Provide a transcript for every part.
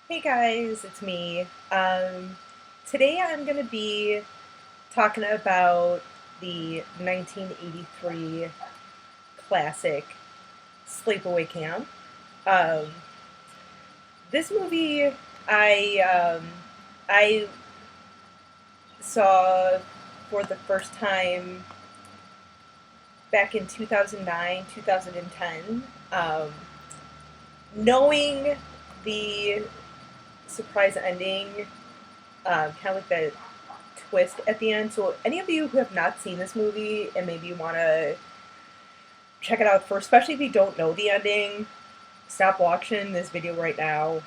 Hey guys, it's me. Today I'm going to be talking about the 1983 classic Sleepaway Camp. Um, this movie I saw for the first time back in 2009, 2010. Knowing the surprise ending, kind of like the twist at the end. So, any of you who have not seen this movie and maybe you want to check it out first, especially if you don't know the ending, stop watching this video right now.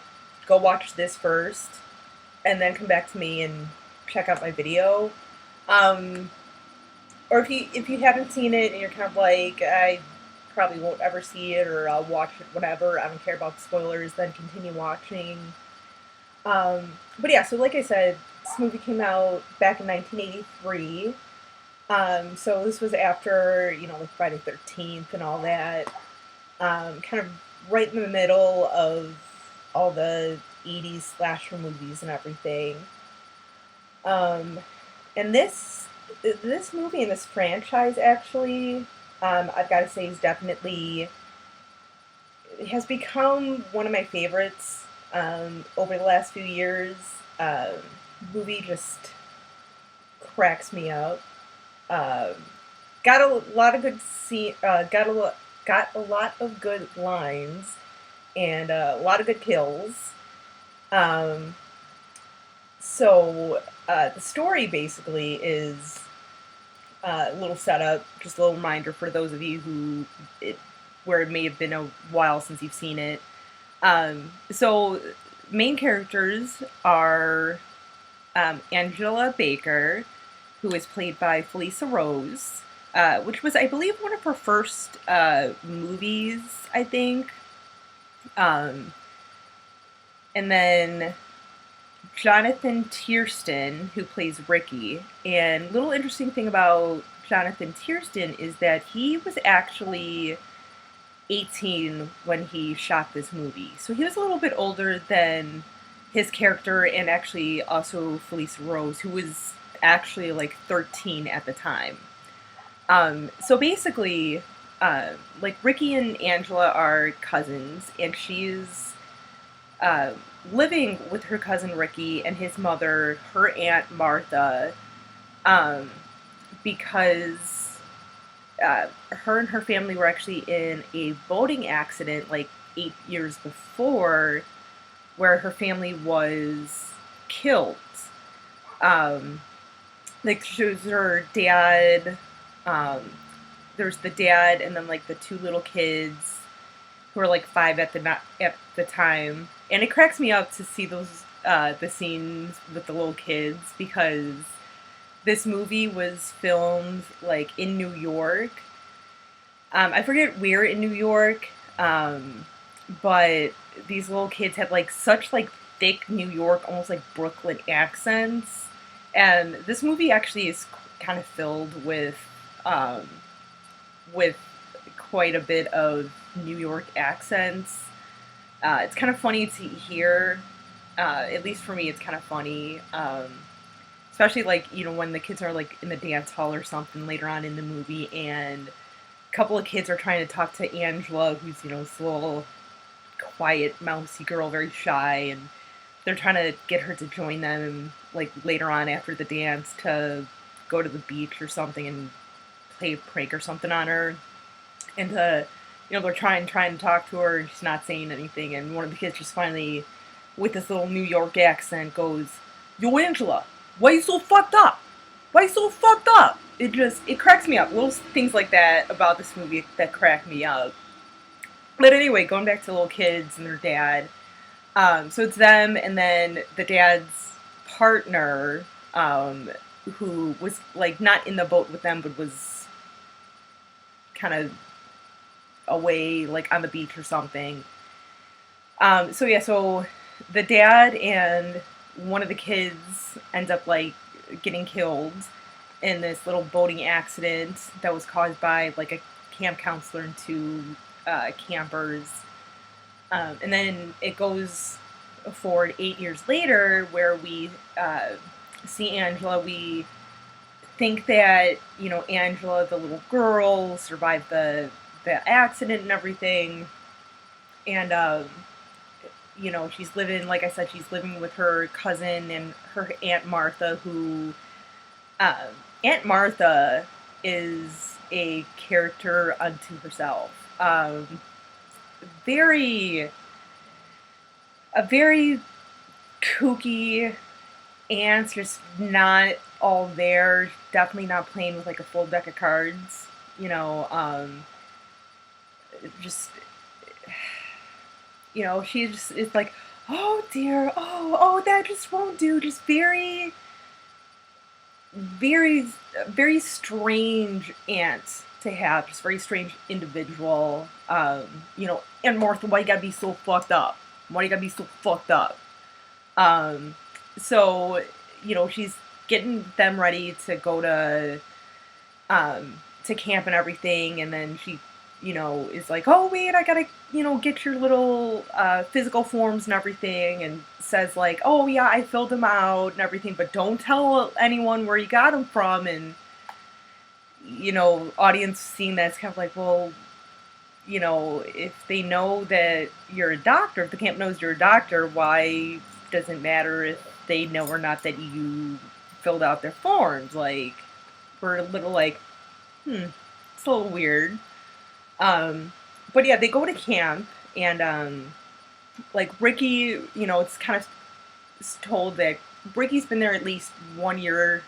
Go watch this first, and then come back to me and check out my video. Um, or if you haven't seen it and you're kind of like I probably won't ever see it or I'll watch it whatever. I don't care about the spoilers. Then continue watching. But yeah, so like I said, this movie came out back in 1983. So this was after, like Friday 13th and all that. Kind of right in the middle of all the 80s slasher movies and everything. Um, and this movie and this franchise actually, I've got to say, is definitely it has become one of my favorites over the last few years. Um, Movie just cracks me up. Um, got a lot of good got a lot of good lines and a lot of good kills. Um, the story basically is a little setup, just a little reminder for those of you where it may have been a while since you've seen it. So main characters are Angela Baker, who is played by Felissa Rose, which was, I believe, one of her first movies, I think. Um, and then Jonathan Tiersten, who plays Ricky. And little interesting thing about Jonathan Tiersten is that he was actually 18 when he shot this movie. So he was a little bit older than his character and actually also Felissa Rose, who was actually like 13 at the time. So basically, like Ricky and Angela are cousins, and she's uh, living with her cousin Ricky and his mother, her aunt Martha, um, because her and her family were actually in a boating accident like 8 years before, where her family was killed. Um, like she was her dad. Um, there's the dad, and then like the two little kids who were like five at the time, and it cracks me up to see those the scenes with the little kids because this movie was filmed like in New York. I forget where in New York, but these little kids had like such like thick New York, almost like Brooklyn accents, and this movie actually is kind of filled um, with quite a bit of New York accents. It's kind of funny to hear. At least for me, it's kind of funny. Especially like when the kids are like in the dance hall or something later on in the movie, and a couple of kids are trying to talk to Angela, who's this little quiet, mousy girl, very shy, and they're trying to get her to join them like later on after the dance to go to the beach or something and play a prank or something on her. And they're trying to talk to her, and she's not saying anything. And one of the kids just finally, with this little New York accent, goes, "Yo, Angela, why you so fucked up? Why you so fucked up?" It cracks me up. Little things like that about this movie that crack me up. But anyway, going back to the little kids and their dad. So it's them, and then the dad's partner, who was like not in the boat with them, but was kind of away, like on the beach or something. So the dad and one of the kids ends up like getting killed in this little boating accident that was caused by like a camp counselor and two campers. And then it goes forward 8 years later, where we see Angela, we think that, Angela, the little girl, survived the accident and everything, and she's living, like I said, she's living with her cousin and her Aunt Martha, who um, Aunt Martha is a character unto herself. Very a very kooky aunt, just not all there. Definitely not playing with like a full deck of cards. Just she just is like, oh dear, oh that just won't do. Just very, very, very strange aunt to have. Just very strange individual. And Martha, why you gotta be so fucked up? Why you gotta be so fucked up? Um, so she's getting them ready to go to camp and everything, and then she is like, oh wait, I gotta get your little physical forms and everything, and says like, oh yeah, I filled them out and everything, but don't tell anyone where you got them from. And audience seeing that's kind of like, well, if they know that you're a doctor, if the camp knows you're a doctor, why does it matter if they know or not that you filled out their forms? Like, we're a little like, it's a little weird. But yeah, they go to camp, and like Ricky, it's kind of told that Ricky's been there at least 1 year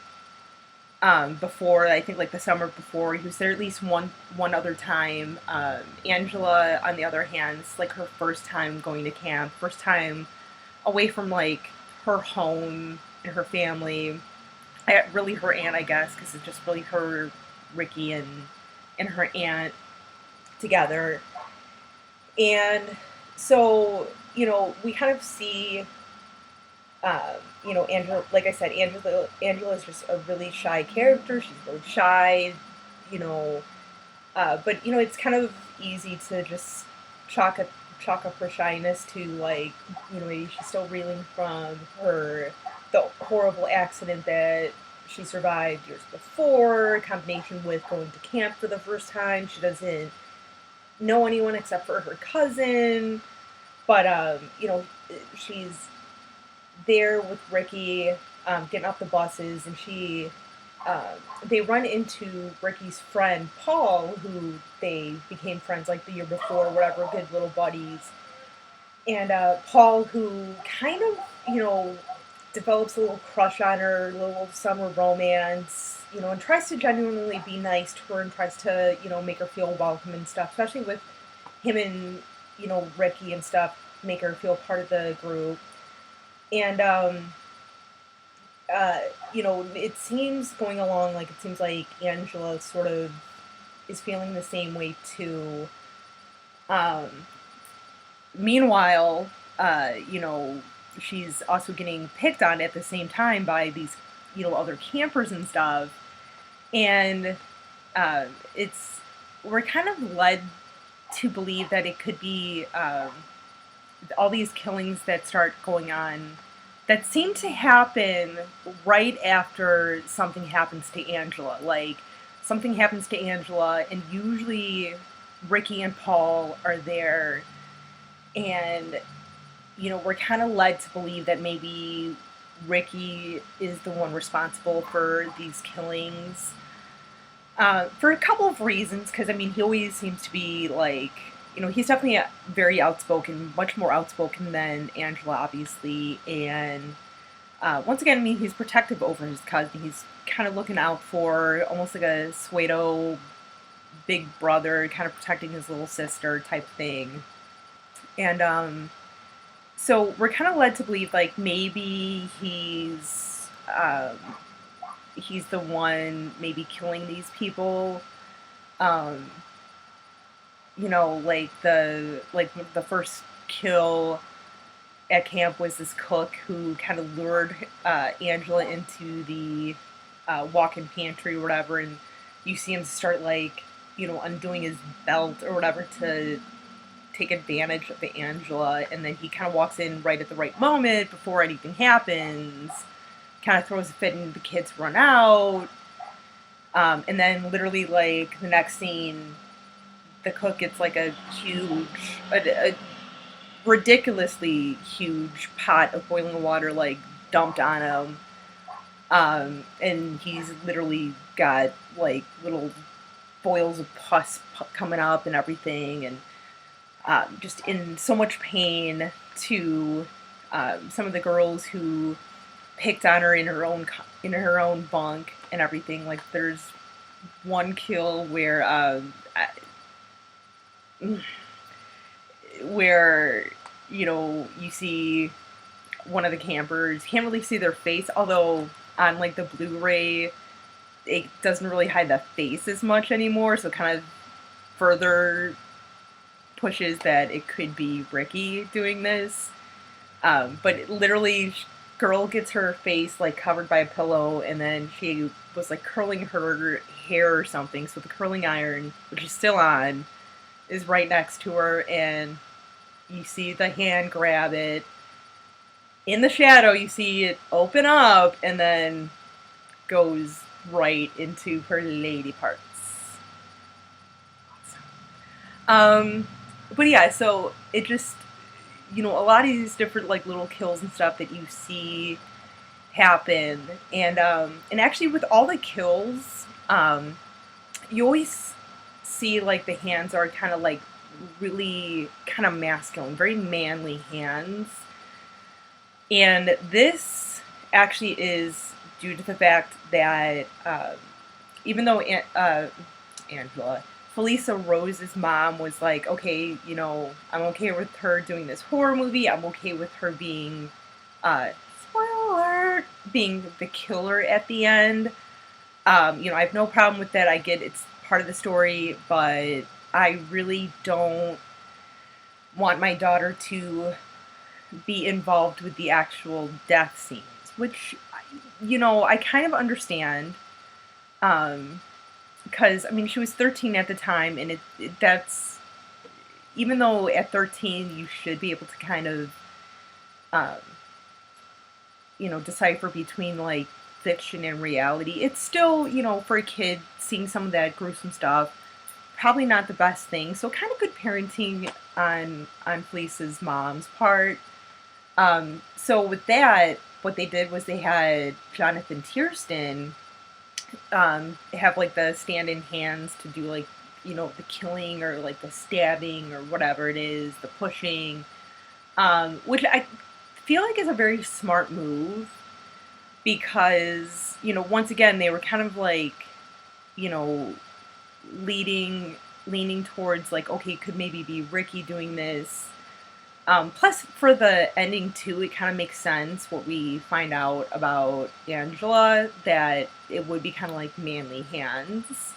before. I think like the summer before, he was there at least one other time. Angela, on the other hand, it's like her first time going to camp, first time away from like her home and her family. Really her aunt, I guess, because it's just really her, Ricky, and her aunt together. And so we kind of see Angela, like I said, Angela is just a really shy character. She's really shy, but it's kind of easy to just chalk up her shyness to like, maybe she's still reeling from the horrible accident that she survived years before, in combination with going to camp for the first time. She doesn't know anyone except for her cousin, but she's there with Ricky, getting off the buses, and they run into Ricky's friend Paul, who they became friends like the year before, whatever, good little buddies. And Paul, who kind of develops a little crush on her, a little summer romance, and tries to genuinely be nice to her, and tries to make her feel welcome and stuff, especially with him and Ricky and stuff, make her feel part of the group. And it seems going along, like it seems like Angela sort of is feeling the same way too. Meanwhile, she's also getting picked on at the same time by these other campers and stuff. And we're kind of led to believe that it could be all these killings that start going on that seem to happen right after something happens to Angela. Like, something happens to Angela, and usually Ricky and Paul are there, and we're kind of led to believe that maybe Ricky is the one responsible for these killings, for a couple of reasons. Because he always seems to be like, he's definitely very outspoken, much more outspoken than Angela, obviously. And once again, he's protective over his cousin. He's kind of looking out for, almost like a pseudo big brother, kind of protecting his little sister type thing. And so we're kind of led to believe like maybe he's the one maybe killing these people. Like the first kill at camp was this cook who kind of lured Angela into the walk-in pantry or whatever, and you see him start like undoing his belt or whatever to take advantage of Angela, and then he kind of walks in right at the right moment before anything happens, kind of throws a fit and the kids run out. And then literally, like, the next scene, the cook gets, like, a ridiculously huge pot of boiling water, like, dumped on him. And he's literally got, like, little boils of pus coming up and everything, and just in so much pain to some of the girls who picked on her in her own bunk and everything. Like, there's one kill where you see one of the campers. You can't really see their face, although on, like, the Blu-ray it doesn't really hide the face as much anymore, so it kind of further pushes that it could be Ricky doing this. But literally, girl gets her face, like, covered by a pillow, and then she was, like, curling her hair or something, so the curling iron, which is still on, is right next to her, and you see the hand grab it. In the shadow, you see it open up, and then goes right into her lady parts. But yeah, so it just, a lot of these different, like, little kills and stuff that you see happen, and actually with all the kills, you always see, like, the hands are kind of, like, really kind of masculine, very manly hands, and this actually is due to the fact that even though Angela, Felissa Rose's mom was like, okay, I'm okay with her doing this horror movie. I'm okay with her being, spoiler alert, being the killer at the end. I have no problem with that. I get it's part of the story, but I really don't want my daughter to be involved with the actual death scenes, which, I kind of understand. Because, I mean, she was 13 at the time, and that's, even though at 13 you should be able to kind of, decipher between, like, fiction and reality, it's still, for a kid, seeing some of that gruesome stuff, probably not the best thing. So kind of good parenting on Felissa's mom's part. So with that, what they did was they had Jonathan Tiersten have, like, the stand-in hands to do, like, the killing or, like, the stabbing or whatever it is, the pushing, which I feel like is a very smart move because, once again, they were kind of, like, leaning towards, like, okay, could maybe be Ricky doing this. Plus, for the ending, too, it kind of makes sense what we find out about Angela, that it would be kind of like manly hands,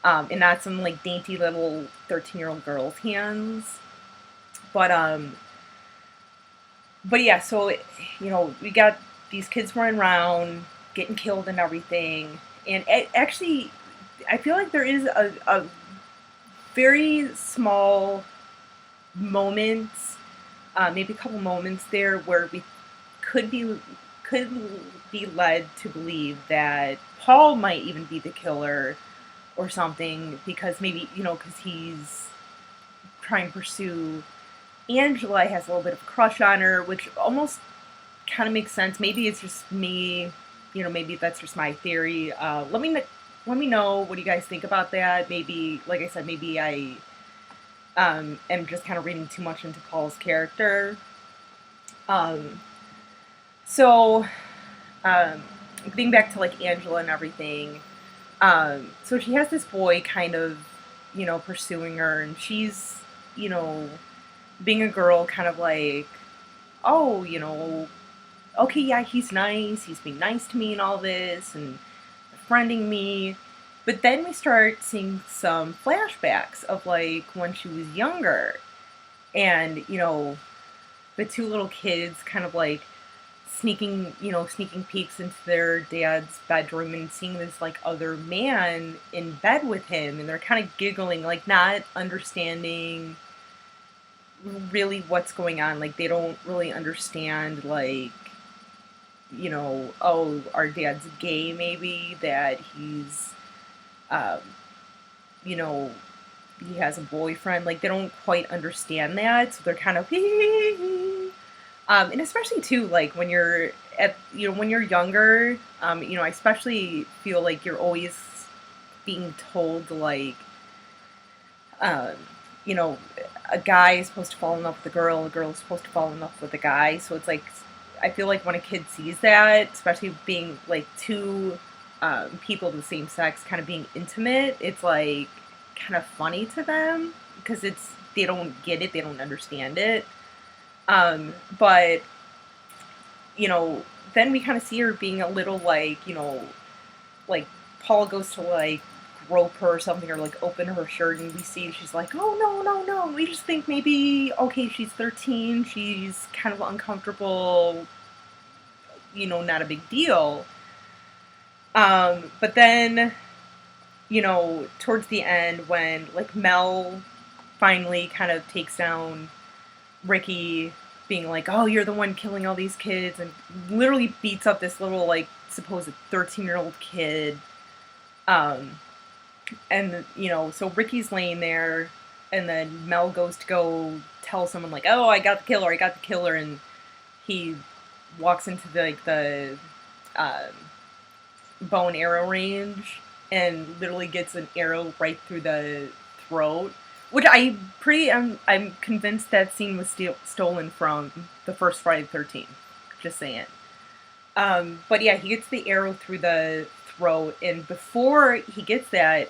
and not some, like, dainty little 13-year-old girl's hands. But yeah, so, we got these kids running around, getting killed and everything, and actually, I feel like there is a very small moments, maybe a couple moments there where we could be led to believe that Paul might even be the killer or something, because maybe, because he's trying to pursue Angela, has a little bit of a crush on her, which almost kind of makes sense. Maybe it's just me, maybe that's just my theory. Let me know what you guys think about that. Maybe, like I said, maybe I am just kind of reading too much into Paul's character. So, getting back to, like, Angela and everything, so she has this boy kind of, pursuing her, and she's, being a girl, kind of like, oh, okay, yeah, he's nice, he's being nice to me and all this, and befriending me. But then we start seeing some flashbacks of, like, when she was younger. And, the two little kids kind of, like, sneaking peeks into their dad's bedroom and seeing this, like, other man in bed with him. And they're kind of giggling, like, not understanding, really what's going on. Like, they don't really understand, like, oh, our dad's gay, maybe, that he's, um, you know, he has a boyfriend. Like, they don't quite understand that, so they're kind of and especially too, like, when you're when you're younger, I especially feel like you're always being told, like, um, you know, a guy is supposed to fall in love with a girl is supposed to fall in love with a guy. So it's like, I feel like when a kid sees that, especially being like two people of the same sex kind of being intimate, it's like kind of funny to them because they don't get it, they don't understand it. But you know, then we kind of see her being a little like, like Paul goes to like grope her or something, or like open her shirt, and we see she's like, oh no, no, no. We just think maybe, okay, she's 13, she's kind of uncomfortable, not a big deal. But then, towards the end, when like Mel finally kind of takes down Ricky, being like, oh, you're the one killing all these kids, and literally beats up this little like supposed 13-year-old kid. And so Ricky's laying there, and then Mel goes to go tell someone like, oh, I got the killer, and he walks into the uh, bow and arrow range and literally gets an arrow right through the throat. Which I'm convinced that scene was stolen from the first Friday the 13th. Just saying. But yeah, he gets the arrow through the throat, and before he gets that,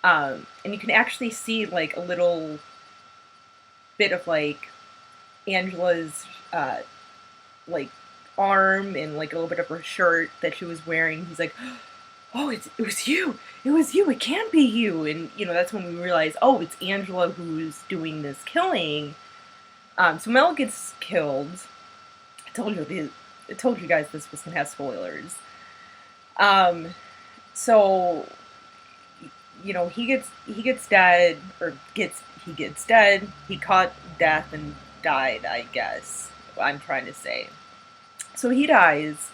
and you can actually see like a little bit of like Angela's like arm and like a little bit of her shirt that she was wearing. He's like, oh, it was you. It was you. It can't be you. And that's when we realize, oh, it's Angela who's doing this killing. So Mel gets killed. I told you guys this was gonna have spoilers. So he gets dead, or he gets dead. He caught death and died, I guess. I'm trying to say. So he dies,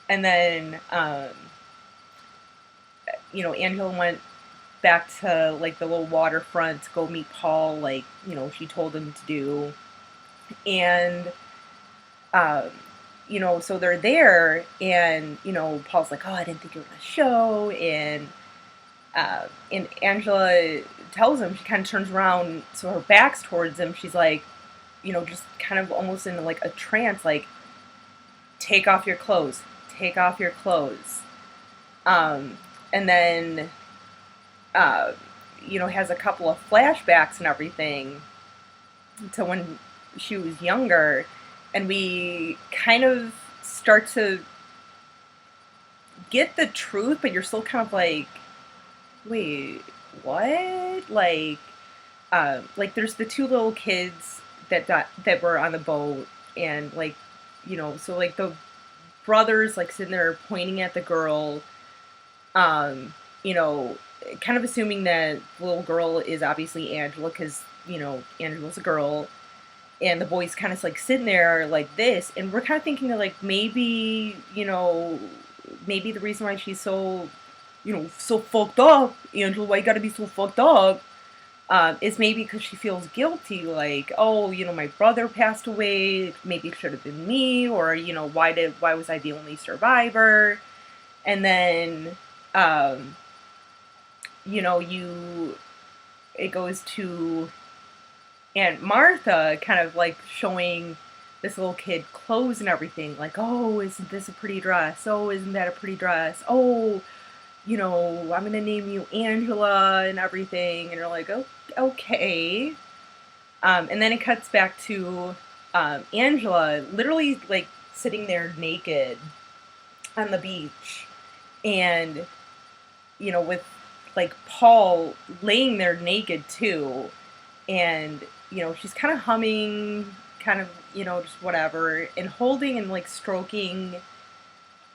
and then Angela went back to like the little waterfront to go meet Paul, like she told him to do, and so they're there, and Paul's like, oh, I didn't think you were gonna show, and Angela tells him, she kind of turns around, so her back's towards him. She's like, just kind of almost in like a trance, like, take off your clothes, take off your clothes. And then, has a couple of flashbacks and everything to when she was younger. And we kind of start to get the truth, but you're still kind of like, wait, what? Like there's the two little kids that were on the boat, and like, so like the brothers like sitting there pointing at the girl, kind of assuming that the little girl is obviously Angela, because Angela's a girl, and the boys kind of like sitting there like this, and we're kind of thinking that like maybe maybe the reason why she's so so fucked up, Angela, why you gotta be so fucked up, is maybe because she feels guilty, like, oh, my brother passed away, maybe it should have been me, or, why was I the only survivor? And then, it goes to Aunt Martha kind of like showing this little kid clothes and everything, like, oh, isn't this a pretty dress? Oh, isn't that a pretty dress? Oh, I'm gonna name you Angela and everything. And you're like, oh, okay. And then it cuts back to Angela literally like sitting there naked on the beach, and with like Paul laying there naked too, and she's kind of humming, kind of just whatever, and holding and like stroking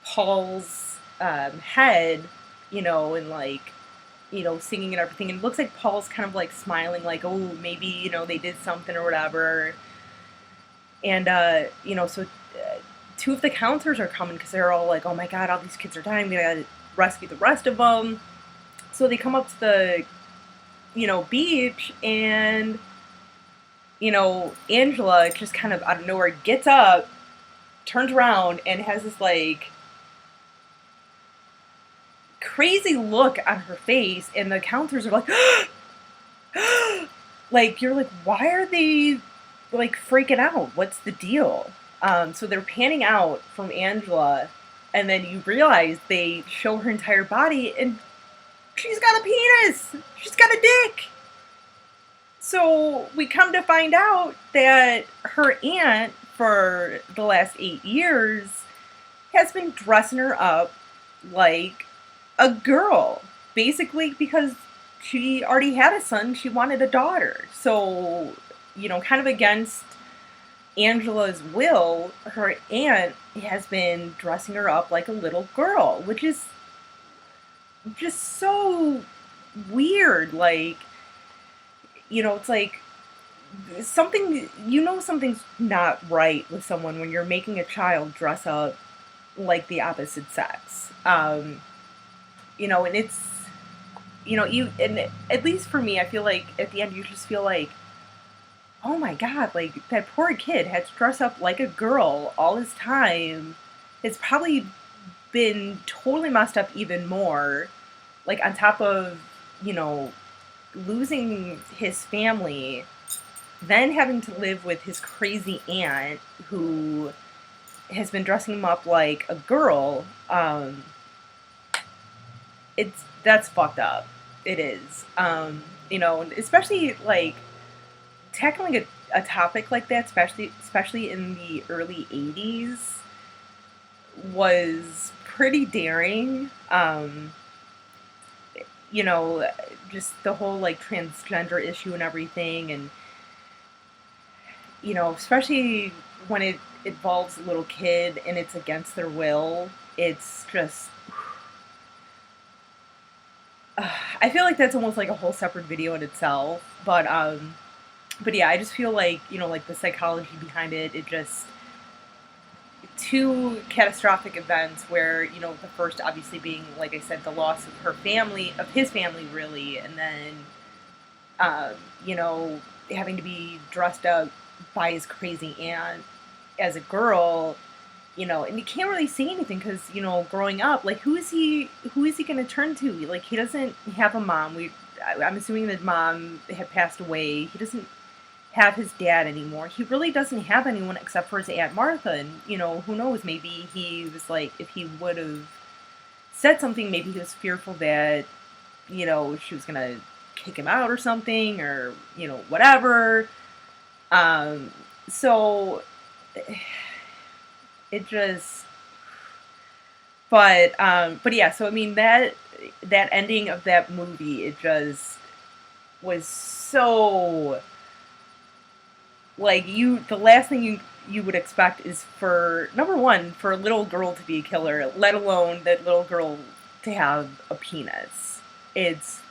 Paul's head, and like singing and everything. And it looks like Paul's kind of like smiling, like, oh, maybe, they did something or whatever. And, so two of the counselors are coming because they're all like, oh my God, all these kids are dying. We gotta rescue the rest of them. So they come up to the, beach, and, Angela just kind of out of nowhere gets up, turns around, and has this like crazy look on her face, and the counselors are like, like, you're like, why are they like freaking out? What's the deal? So they're panning out from Angela, and then you realize they show her entire body, and she's got a penis. She's got a dick. So we come to find out that her aunt, for the last 8 years, has been dressing her up like a girl. Basically because she already had a son, she wanted a daughter. So, kind of against Angela's will, her aunt has been dressing her up like a little girl, which is just so weird. Like, it's like something's not right with someone when you're making a child dress up like the opposite sex. And it's, and at least for me, I feel like at the end you just feel like, oh my God, like that poor kid had to dress up like a girl all his time. It's probably been totally messed up even more. Like, on top of, losing his family, then having to live with his crazy aunt who has been dressing him up like a girl. That's fucked up. It is. Especially like tackling a topic like that, especially in the early 80s, was pretty daring. Just the whole like transgender issue and everything, and especially when it involves a little kid and it's against their will, it's just I feel like that's almost like a whole separate video in itself. But yeah, I just feel like, like the psychology behind it just two catastrophic events where, the first obviously being, like I said, the loss of his family really, and then, having to be dressed up by his crazy aunt as a girl, and he can't really say anything because, growing up, like, who is he going to turn to? Like, he doesn't have a mom. I'm assuming that mom had passed away. He doesn't have his dad anymore. He really doesn't have anyone except for his Aunt Martha, and, who knows, maybe he was like, if he would have said something, maybe he was fearful that, she was going to kick him out or something, or, whatever. So it just, but yeah, so I mean, that ending of that movie, it just was so, like, the last thing you would expect is for, number one, for a little girl to be a killer, let alone that little girl to have a penis. It's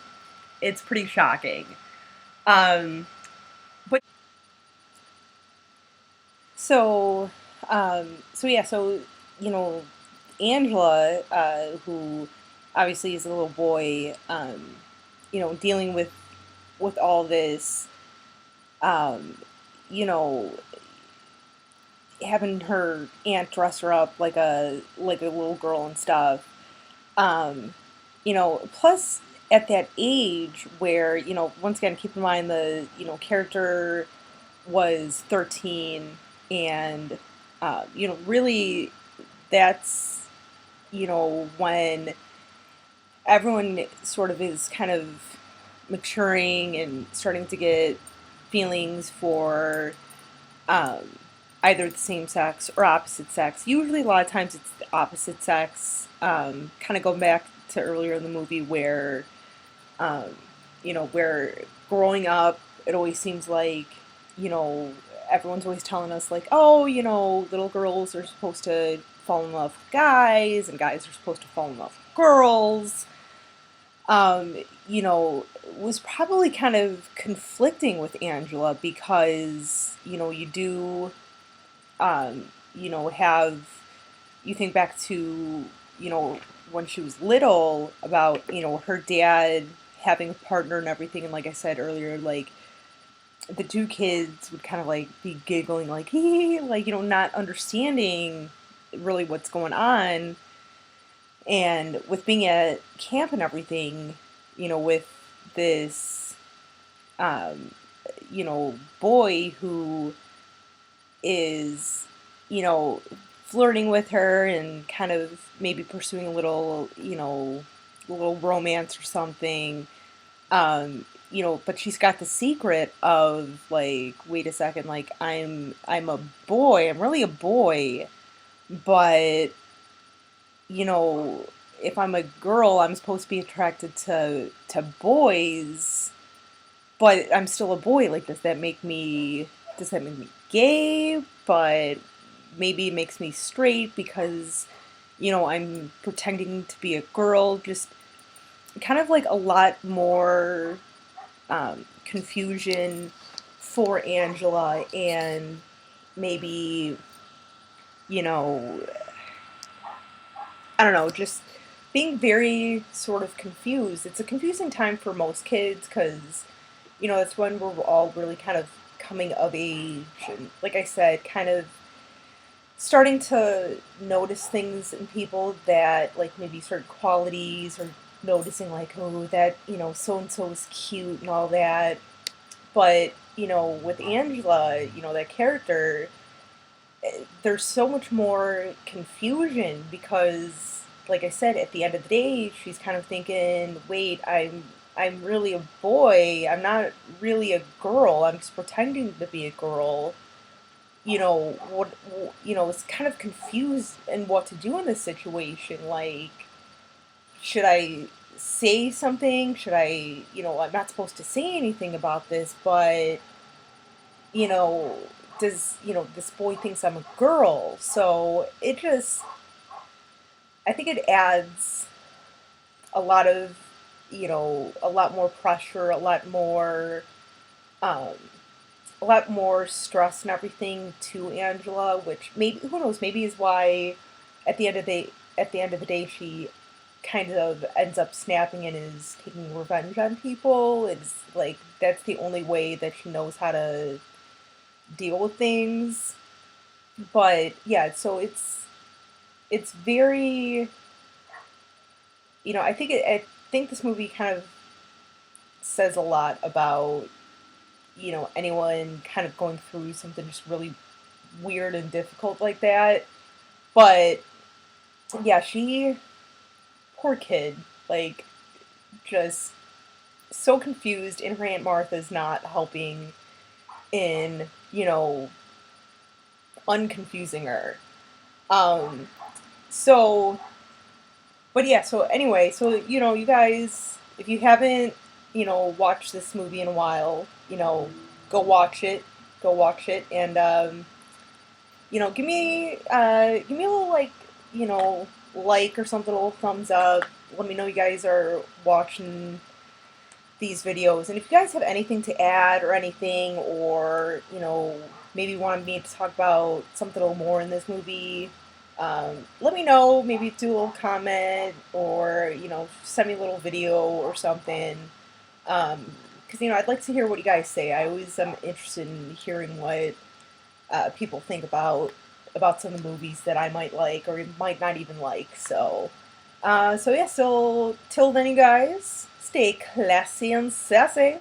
pretty shocking. But so yeah, so, Angela, who obviously is a little boy, dealing with all this, having her aunt dress her up like a little girl and stuff. Plus at that age where, once again, keep in mind the, character was 13, and, really that's, when everyone sort of is kind of maturing and starting to get feelings for either the same sex or opposite sex. Usually a lot of times it's the opposite sex, kind of going back to earlier in the movie where, where growing up, it always seems like, everyone's always telling us like, oh, little girls are supposed to fall in love with guys, and guys are supposed to fall in love with girls. um, was probably kind of conflicting with Angela because, you do, have, you think back to, when she was little about, her dad having a partner and everything. And like I said earlier, like, the two kids would kind of like be giggling, like, hee, like, not understanding really what's going on. And with being at camp and everything, with this, um, boy who is, you know, flirting with her and kind of maybe pursuing a little romance or something. But she's got the secret of like, wait a second, like I'm a boy. I'm really a boy, but you know, if I'm a girl, I'm supposed to be attracted to boys, but I'm still a boy. Like, does that make me gay? But maybe it makes me straight because, I'm pretending to be a girl. Just kind of like a lot more confusion for Angela, and maybe, you know, I don't know, just being very sort of confused. It's a confusing time for most kids because, that's when we're all really kind of coming of age. And like I said, kind of starting to notice things in people that, like, maybe certain qualities, or noticing, like, oh, that, so and so is cute and all that. But, with Angela, that character, there's so much more confusion because, like I said, at the end of the day, she's kind of thinking, wait, I'm really a boy. I'm not really a girl. I'm just pretending to be a girl. What, is kind of confused in what to do in this situation. Like, should I say something? Should I, I'm not supposed to say anything about this, but you know, this boy thinks I'm a girl. So it just, I think it adds a lot of, a lot more pressure, um, a lot more stress and everything to Angela, which maybe, who knows, maybe is why at the end of the day, she kind of ends up snapping and is taking revenge on people. It's like that's the only way that she knows how to deal with things. But yeah, so it's very, I think this movie kind of says a lot about, anyone kind of going through something just really weird and difficult like that. But yeah, poor kid, like, just so confused, and her Aunt Martha's not helping in, unconfusing her. Um, so, but yeah, so anyway, so, you guys, if you haven't, watched this movie in a while, go watch it. Go watch it, and, give me a little, like, like or something, a little thumbs up. Let me know you guys are watching these videos. And if you guys have anything to add or anything, or, maybe want me to talk about something a little more in this movie, let me know. Maybe do a little comment, or, send me a little video or something. Because, I'd like to hear what you guys say. I always am interested in hearing what people think about some of the movies that I might like or might not even like. So yeah, so till then, you guys, stay classy and sassy.